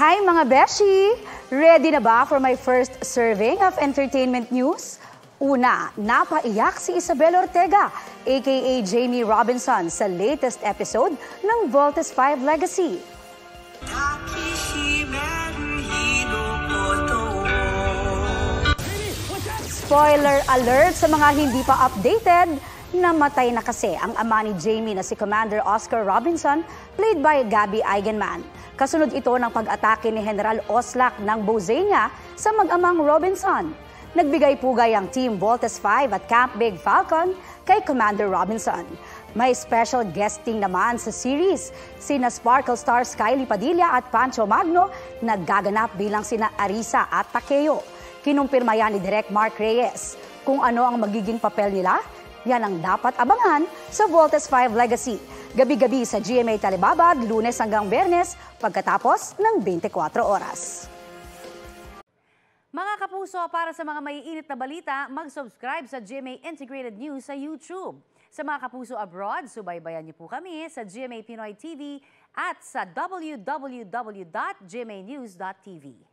Hi mga beshi! Ready na ba for my first serving of entertainment news? Una, napaiyak si Isabel Ortega, aka Jamie Robinson, sa latest episode ng Voltes 5 Legacy. Spoiler alert sa mga hindi pa updated, namatay na kasi ang ama ni Jamie na si Commander Oscar Robinson, played by Gabby Eigenman. Kasunod ito ng pag-atake ni General Oslak ng Bozenia sa mag-amang Robinson. Nagbigay pugay ang Team Voltes 5 at Camp Big Falcon kay Commander Robinson. May special guesting naman sa series, sina Sparkle Stars Kylie Padilla at Pancho Magno, naggaganap bilang sina Arisa at Takeo. Kinumpirma yan ni Direk Mark Reyes. Kung ano ang magiging papel nila, yan ang dapat abangan sa Voltes 5 Legacy. Gabi-gabi sa GMA Telebabad, Lunes hanggang Biyernes, pagkatapos ng 24 oras. Mga kapuso, para sa mga maiinit na balita, mag-subscribe sa GMA Integrated News sa YouTube. Sa mga kapuso abroad, subaybayan niyo po kami sa GMA Pinoy TV at sa www.gmanews.tv.